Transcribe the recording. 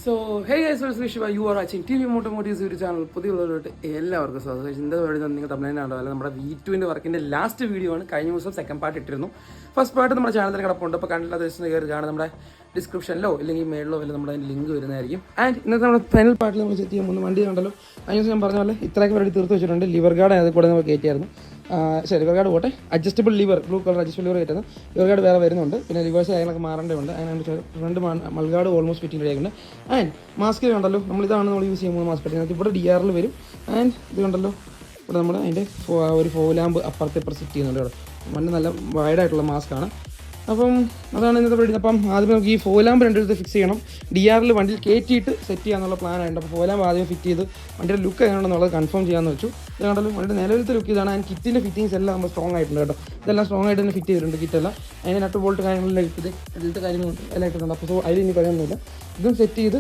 So hey guys welcome to you are watching T V Motomotives YouTube channel പുതിയുള്ളവരോട്ട് എല്ലാവർക്കും സ്വാഗതം. ഇന്നത്തെ video നിങ്ങൾ തമിഴ്നാട് അല്ല നമ്മുടെ V2 വർക്കിൻ്റെ ലാസ്റ്റ് വീഡിയോ ആണ്. കഴിഞ്ഞ ദിവസം സെക്കൻഡ് പാർട്ട് ഇട്ടിരുന്നു. ഫസ്റ്റ് പാർട്ട് നമ്മുടെ ചാനലിൽ കിടപ്പുണ്ട്. അപ്പോൾ കണ്ടില്ലാത്ത ദിവസം കയറി കാണാൻ നമ്മുടെ ഡിസ്ക്രിപ്ഷനിലോ അല്ലെങ്കിൽ മേളിലോ വല്ല നമ്മുടെ ലിങ്ക് വരുന്നതായിരിക്കും. ആൻഡ് ഇന്നത്തെ നമ്മുടെ ഫൈനൽ പാർട്ടിൽ നമ്മൾ സെറ്റ് ചെയ്യാൻ പോകുന്ന വണ്ടി കണ്ടല്ലോ. കഴിഞ്ഞ ദിവസം ഞാൻ പറഞ്ഞ പോലെ ഇത്രയൊക്കെ വേണ്ടി തീർത്ത് വെച്ചിട്ടുണ്ട്. ലിവർ ഗാർഡ് അതിൽ കൂടെ നമ്മൾ കയറ്റിയായിരുന്നു. ലിവർ ഗാർഡ് പോട്ടെ, adjustable lever, blue colour adjustable lever കയറ്റുന്നത്. ലിവർ ഗാർഡ് വേറെ വരുന്നുണ്ട്. പിന്നെ റിവേഴ്സ് കാര്യങ്ങളൊക്കെ മാറേണ്ടതുണ്ട്. അങ്ങനെ ഫ്രണ്ട് മൾഗാർഡ് ഓൾമോസ്റ്റ് ഫിറ്റിംഗ് റെഡിയാക്കുന്നുണ്ട്. ആൻഡ് മാസ്ക് കണ്ടല്ലോ, നമ്മളിതാണ് നമ്മൾ യൂസ് ചെയ്യുമ്പോൾ മാസ്ക് കെട്ടുന്നത്. ഇവിടെ DRL വരും. ആൻഡ് ഇത് കണ്ടല്ലോ, ഇവിടെ നമ്മൾ അതിൻ്റെ ഒരു ഫോലാമ്പ് അപ്പുറത്ത് ഇപ്പുറത്ത് സെറ്റ് ചെയ്യുന്നുണ്ട്. ഇവിടെ വണ്ടി നല്ല വൈഡായിട്ടുള്ള മാസ്കാണ്. അപ്പം അതാണ് ഇന്നത്തെ പരിപാടി. അപ്പം ആദ്യം നമുക്ക് ഈ ഫോലാമ്പ് രണ്ടിടത്ത് ഫിക്സ് ചെയ്യണം. DRL വണ്ടിയിൽ കയറ്റിയിട്ട് സെറ്റ് ചെയ്യാന്നുള്ള പ്ലാൻ ആയിട്ട്. അപ്പോൾ ഫോലാമ്പ് ആദ്യം ഫിറ്റ് ചെയ്ത് വണ്ടിയുടെ ലുക്ക് എങ്ങനെയാണെന്നുള്ളത് കൺഫേം ചെയ്യാമെന്ന് വെച്ചു. ഇത് കണ്ടല്ലോ, വണ്ടിയുടെ നിലവിലത്തെ ലുക്ക് ഇതാണ്. ആൻഡ് കിറ്റിൻ്റെ ഫിറ്റിങ്സ് എല്ലാം നമ്മൾ സ്ട്രോങ് ആയിട്ടുണ്ട് കേട്ടോ. ഇതെല്ലാം സ്ട്രോങ് ആയിട്ട് തന്നെ ഫിറ്റ് ചെയ്തിട്ടുണ്ട്. കിറ്റെല്ലാം അതിന് നട്ട് ബോൾട്ട് കാര്യങ്ങളെല്ലാം ഇട്ടിട്ട് അതിലത്തെ കാര്യങ്ങളുണ്ട് എല്ലാം ഇട്ടിട്ടുണ്ട്. അപ്പോൾ അതിൽ ഇനി പറയാനൊന്നുമില്ല. ഇതും സെറ്റ് ചെയ്ത്